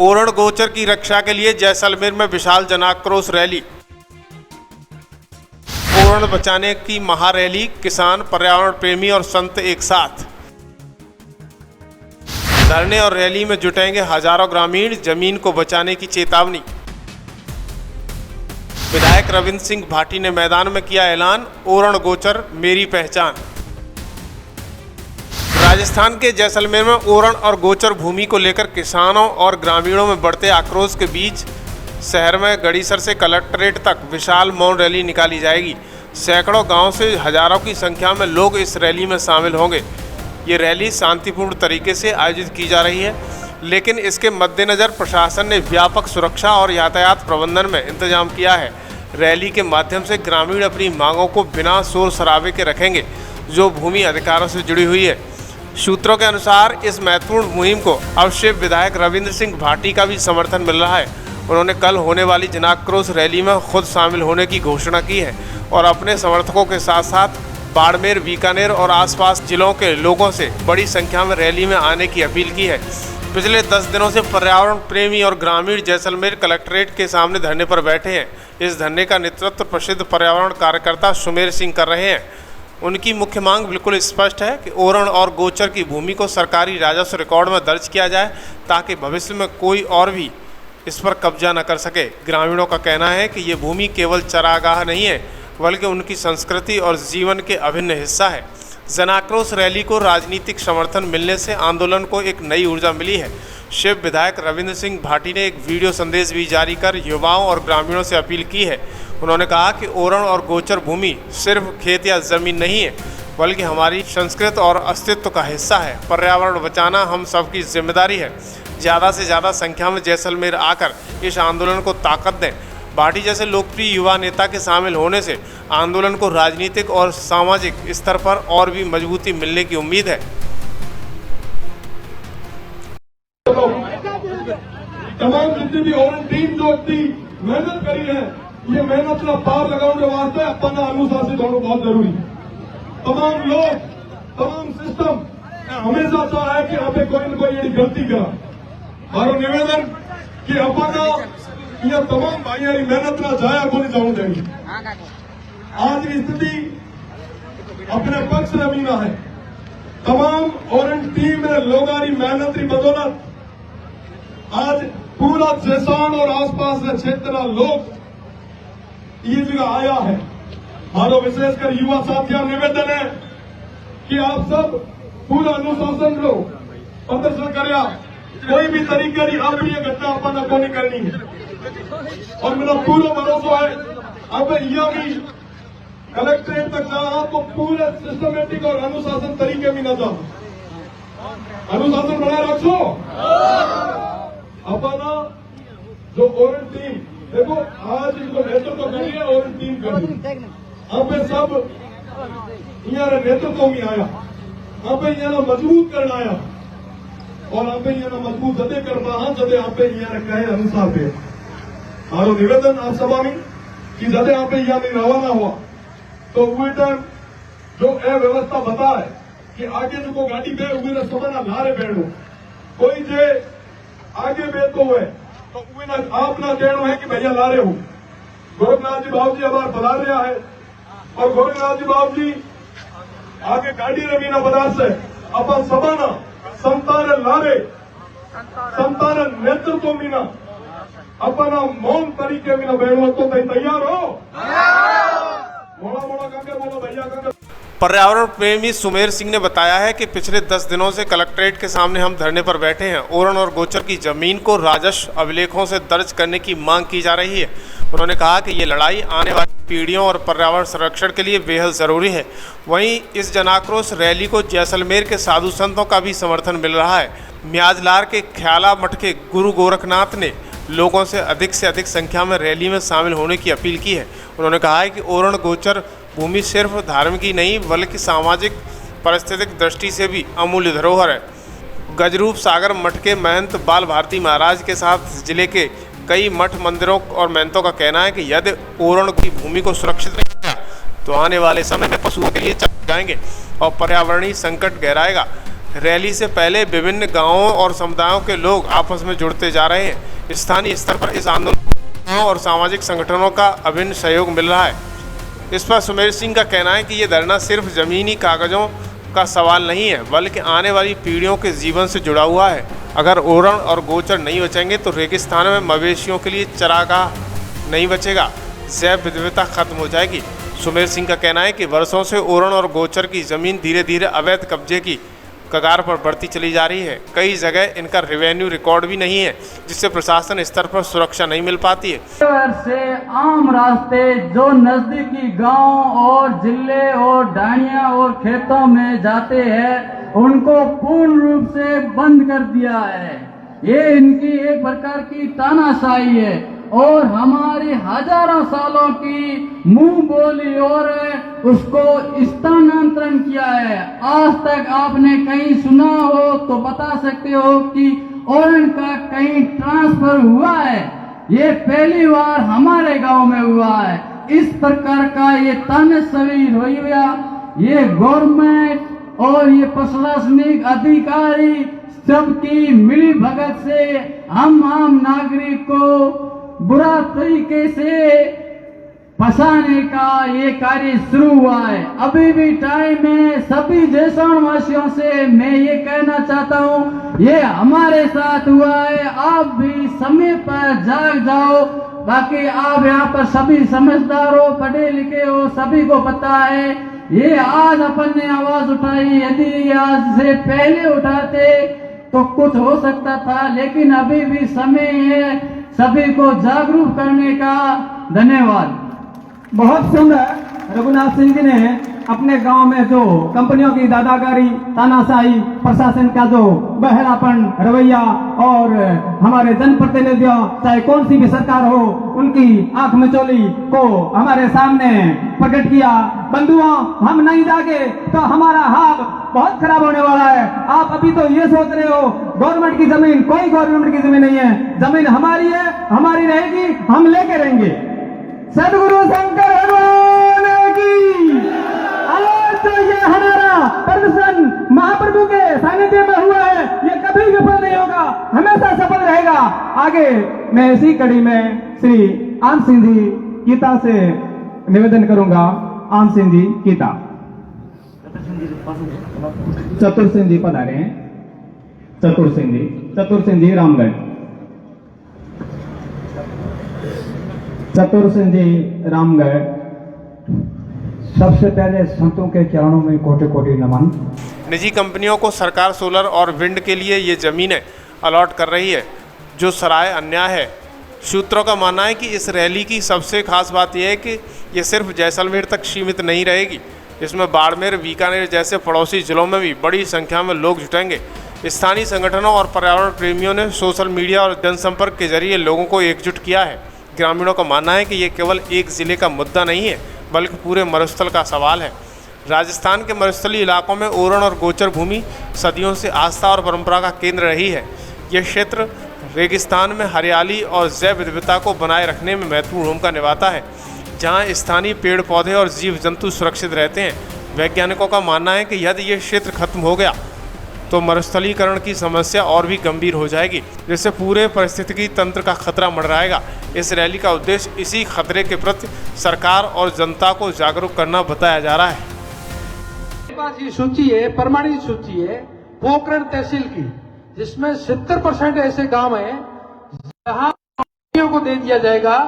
ओरण गोचर की रक्षा के लिए जैसलमेर में विशाल जनाक्रोश रैली। ओरण बचाने की महारैली, किसान, पर्यावरण प्रेमी और संत एक साथ। धरने और रैली में जुटेंगे हजारों ग्रामीण, जमीन को बचाने की चेतावनी। विधायक रविंद्र सिंह भाटी ने मैदान में किया ऐलान, ओरण गोचर मेरी पहचान। राजस्थान के जैसलमेर में ओरण और गोचर भूमि को लेकर किसानों और ग्रामीणों में बढ़ते आक्रोश के बीच शहर में गड़ीसर से कलेक्ट्रेट तक विशाल मौन रैली निकाली जाएगी। सैकड़ों गांव से हजारों की संख्या में लोग इस रैली में शामिल होंगे। ये रैली शांतिपूर्ण तरीके से आयोजित की जा रही है, लेकिन इसके मद्देनज़र प्रशासन ने व्यापक सुरक्षा और यातायात प्रबंधन में इंतजाम किया है। रैली के माध्यम से ग्रामीण अपनी मांगों को बिना शोर शराबे के रखेंगे, जो भूमि अधिकारों से जुड़ी हुई है। सूत्रों के अनुसार इस महत्वपूर्ण मुहिम को अवश्य विधायक रविंद्र सिंह भाटी का भी समर्थन मिल रहा है। उन्होंने कल होने वाली जनाक्रोश रैली में खुद शामिल होने की घोषणा की है और अपने समर्थकों के साथ साथ बाड़मेर, बीकानेर और आसपास जिलों के लोगों से बड़ी संख्या में रैली में आने की अपील की है। पिछले 10 दिनों से पर्यावरण प्रेमी और ग्रामीण जैसलमेर कलेक्ट्रेट के सामने धरने पर बैठे हैं। इस धरने का नेतृत्व प्रसिद्ध पर्यावरण कार्यकर्ता सुमेर सिंह कर रहे हैं। उनकी मुख्य मांग बिल्कुल स्पष्ट है कि ओरण और गोचर की भूमि को सरकारी राजस्व रिकॉर्ड में दर्ज किया जाए, ताकि भविष्य में कोई और भी इस पर कब्जा न कर सके। ग्रामीणों का कहना है कि ये भूमि केवल चरागाह नहीं है, बल्कि उनकी संस्कृति और जीवन के अभिन्न हिस्सा है। जनाक्रोश रैली को राजनीतिक समर्थन मिलने से आंदोलन को एक नई ऊर्जा मिली है। शिव विधायक रविंद्र सिंह भाटी ने एक वीडियो संदेश भी जारी कर युवाओं और ग्रामीणों से अपील की है। उन्होंने कहा कि ओरण और गोचर भूमि सिर्फ खेत या जमीन नहीं है, बल्कि हमारी संस्कृति और अस्तित्व का हिस्सा है। पर्यावरण बचाना हम सबकी जिम्मेदारी है। ज़्यादा से ज़्यादा संख्या में जैसलमेर आकर इस आंदोलन को ताकत दें। भाटी जैसे लोकप्रिय युवा नेता के शामिल होने से आंदोलन को राजनीतिक और सामाजिक स्तर पर और भी मजबूती मिलने की उम्मीद है। तमाम जितनी भी ओरण टीम जो इतनी मेहनत करी है, ये मेहनत का पार लगाने वास्ते अपन अनुशासित होना बहुत जरूरी है। तमाम लोग, तमाम सिस्टम हमेशा चाहे कि आप कोई न कोई गलती करा। मारो निवेदन कि अपन यह तमाम भाई मेहनत ना जाया को नहीं जाऊं देंगे। आज की स्थिति अपने पक्ष में मीना है। तमाम ओरण टीम ने लोगारी मेहनत की बदौलत आज पूरा जैसान और आसपास के क्षेत्र का लोग ये जगह आया है। हमारा विशेषकर युवा साथियों निवेदन है कि आप सब पूरा अनुशासन लो, प्रदर्शन करिया। कोई भी तरीके की अप्रिय घटना अपन को नहीं करनी है और मेरा पूरा भरोसा है अब यह भी कलेक्ट्रेट तक जाना तो पूरे सिस्टमेटिक और अनुशासन तरीके में न जाओ। अनुशासन बनाए रखो। अपना जो ओरण टीम देखो, आज इनको नेतृत्व करी है ओरण टीम करी। आप सब यहाँ नेतृत्व में आया, आप यहाँ मजबूत करना आया और आप यहाँ मजबूत जदे करना है जदे आप यहाँ कहे अनुसार पे। हमारा निवेदन आप सभा में कि जदे आप यहाँ में रवाना हुआ तो वो जो व्यवस्था बता है कि आगे जो गाड़ी पे उन्हें समझना लारे बैठो। कोई जे आगे बैठो है तो आप ना कहना है कि भैया ला रहे हो। गोरखनाथ जी बाबू जी हमारे बता रहा है और गोरखनाथ जी बाबू जी आगे गाड़ी रवीना पदार्थ से अपन सबाना संतान लारे संतान नेतृत्व मीना अपना मौन तरीके में बैठो तो तैयार हो। मोड़ा मोड़ा करके बोलो भैया करके। पर्यावरण प्रेमी सुमेर सिंह ने बताया है कि पिछले 10 दिनों से कलेक्ट्रेट के सामने हम धरने पर बैठे हैं। ओरण और गोचर की जमीन को राजस्व अभिलेखों से दर्ज करने की मांग की जा रही है। उन्होंने कहा कि ये लड़ाई आने वाली पीढ़ियों और पर्यावरण संरक्षण के लिए बेहद ज़रूरी है। वहीं इस जनाक्रोश रैली को जैसलमेर के साधु संतों का भी समर्थन मिल रहा है। म्याजलार के ख्याला मठ के गुरु गोरखनाथ ने लोगों से अधिक संख्या में रैली में शामिल होने की अपील की है। उन्होंने कहा है कि ओरण गोचर भूमि सिर्फ धार्मिक ही नहीं, बल्कि सामाजिक पारिस्थितिक दृष्टि से भी अमूल्य धरोहर है। गजरूप सागर मठ के महंत बाल भारती महाराज के साथ जिले के कई मठ मंदिरों और महंतों का कहना है कि यदि ओरण की भूमि को सुरक्षित नहीं किया तो आने वाले समय में पशुओं के लिए चले जाएंगे और पर्यावरणीय संकट गहराएगा। रैली से पहले विभिन्न गांवों और समुदायों के लोग आपस में जुड़ते जा रहे हैं। स्थानीय स्तर पर इस आंदोलन और सामाजिक संगठनों का अभिन्न सहयोग मिल रहा है। इस पर सुमेर सिंह का कहना है कि ये धरना सिर्फ जमीनी कागजों का सवाल नहीं है, बल्कि आने वाली पीढ़ियों के जीवन से जुड़ा हुआ है। अगर ओरण और गोचर नहीं बचेंगे तो रेगिस्तान में मवेशियों के लिए चरागाह नहीं बचेगा, जैव विविधता खत्म हो जाएगी। सुमेर सिंह का कहना है कि वर्षों से ओरण और गोचर की जमीन धीरे धीरे अवैध कब्जे की कगार पर बढ़ती चली जा रही है। कई जगह इनका रेवेन्यू रिकॉर्ड भी नहीं है, जिससे प्रशासन स्तर पर सुरक्षा नहीं मिल पाती है। से आम रास्ते जो नजदीकी गांव और जिले और ढाणिया और खेतों में जाते हैं, उनको पूर्ण रूप से बंद कर दिया है। ये इनकी एक प्रकार की तानाशाही है और हमारी हजारों सालों की मुंह बोली और उसको स्थानांतरण किया है। आज तक आपने कहीं सुना हो तो बता सकते हो कि ओरण का कहीं ट्रांसफर हुआ है? ये पहली बार हमारे गांव में हुआ है। इस प्रकार का ये तानाशाही रवैया ये गवर्नमेंट और ये प्रशासनिक अधिकारी सबकी मिली भगत से हम आम नागरिक को बुरा तरीके से फंसाने का ये कार्य शुरू हुआ है। अभी भी टाइम है। सभी देशवासियों से मैं ये कहना चाहता हूँ, ये हमारे साथ हुआ है, आप भी समय पर जाग जाओ। बाकी आप यहाँ पर सभी समझदार हो, पढ़े लिखे हो, सभी को पता है ये आज अपन ने आवाज उठाई। यदि आज से पहले उठाते तो कुछ हो सकता था, लेकिन अभी भी समय है सभी को जागरूक करने का। धन्यवाद। बहुत सुंदर रघुनाथ सिंह जी ने अपने गांव में जो कंपनियों की दादागिरी, तानाशाही, प्रशासन का जो बहरापन रवैया और हमारे जनप्रतिनिधियों चाहे कौन सी भी सरकार हो उनकी आंख मिचौली को हमारे सामने प्रकट किया। बंधुओं, हम नहीं जागे तो हमारा हाल बहुत खराब होने वाला है। आप अभी तो ये सोच रहे हो गवर्नमेंट की जमीन, कोई गवर्नमेंट की जमीन नहीं है। जमीन हमारी है, हमारी रहेगी, हम लेके रहेंगे। सदगुरु शंकर भगवान की। आज तो ये हमारा प्रदर्शन महाप्रभु के सानिध्य में हुआ है, ये कभी विफल नहीं होगा, हमेशा सफल रहेगा। आगे मैं इसी कड़ी में श्री आम सिंह जी गीता से निवेदन करूंगा। आम सिंह जी गीता। चतुर सिंह जी पधारे हैं। चतुर सिंह जी रामगढ़। चतुर सिंह जी रामगढ़। सबसे पहले संतों के चरणों में कोटि कोटि नमन। निजी कंपनियों को सरकार सोलर और विंड के लिए ये ज़मीनें अलॉट कर रही है, जो सराय अन्याय है। सूत्रों का मानना है कि इस रैली की सबसे खास बात यह है कि ये सिर्फ जैसलमेर तक सीमित नहीं रहेगी। इसमें बाड़मेर, बीकानेर जैसे पड़ोसी जिलों में भी बड़ी संख्या में लोग जुटेंगे। स्थानीय संगठनों और पर्यावरण प्रेमियों ने सोशल मीडिया और जनसंपर्क के जरिए लोगों को एकजुट किया है। ग्रामीणों का मानना है कि ये केवल एक ज़िले का मुद्दा नहीं है, बल्कि पूरे मरुस्थल का सवाल है। राजस्थान के मरुस्थलीय इलाकों में ओरण और गोचर भूमि सदियों से आस्था और परंपरा का केंद्र रही है। यह क्षेत्र रेगिस्तान में हरियाली और जैव विविधता को बनाए रखने में महत्वपूर्ण भूमिका निभाता है, जहां स्थानीय पेड़ पौधे और जीव जंतु सुरक्षित रहते हैं। वैज्ञानिकों का मानना है कि यदि ये क्षेत्र खत्म हो गया तो मरुस्थलीकरण की समस्या और भी गंभीर हो जाएगी, जिससे पूरे पारिस्थितिकी तंत्र का खतरा मंडराएगा। इस रैली का उद्देश्य इसी खतरे के प्रति सरकार और जनता को जागरूक करना बताया जा रहा है। मेरे पास ये सूची है, प्रमाणित सूची है पोखरण तहसील की, जिसमें 70% ऐसे गांव हैं जहां कंपनियों को दे दिया जाएगा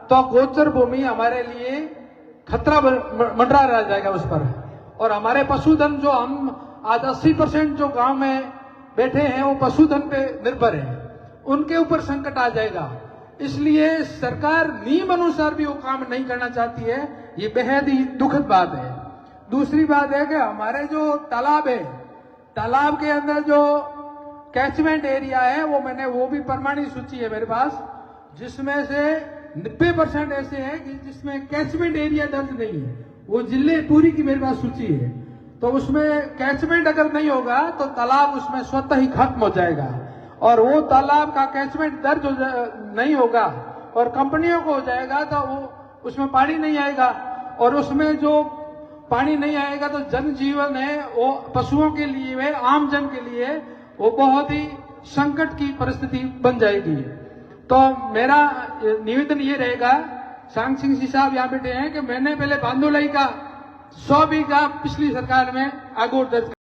तो गोचर भूमि हमारे लिए खतरा मंडरा रह जाएगा उस पर। और हमारे पशुधन जो हम आज 80% जो गांव में बैठे हैं वो पशुधन पे निर्भर है, उनके ऊपर संकट आ जाएगा। इसलिए सरकार नियम अनुसार भी वो काम नहीं करना चाहती है। ये बेहद ही दुखद बात है। दूसरी बात है कि हमारे जो तालाब है, तालाब के अंदर जो कैचमेंट एरिया है वो भी प्रमाणित सूची है मेरे पास, जिसमें से 90% ऐसे हैं कि जिसमें कैचमेंट एरिया दर्ज नहीं है। वो जिले पूरी की मेरे पास सूची है। तो उसमें कैचमेंट अगर नहीं होगा तो तालाब उसमें स्वतः ही खत्म हो जाएगा, और वो तालाब का कैचमेंट दर्ज नहीं होगा और कंपनियों को हो जाएगा तो वो उसमें पानी नहीं आएगा, और उसमें जो पानी नहीं आएगा तो जनजीवन है वो पशुओं के लिए वे आम जन के लिए वो बहुत ही संकट की परिस्थिति बन जाएगी। तो मेरा निवेदन ये रहेगा, सांग सिंह जी साहब यहाँ बैठे हैं, कि मैंने पहले बांदोलाई का 100 बीघा पिछली सरकार में आगोट दर्ज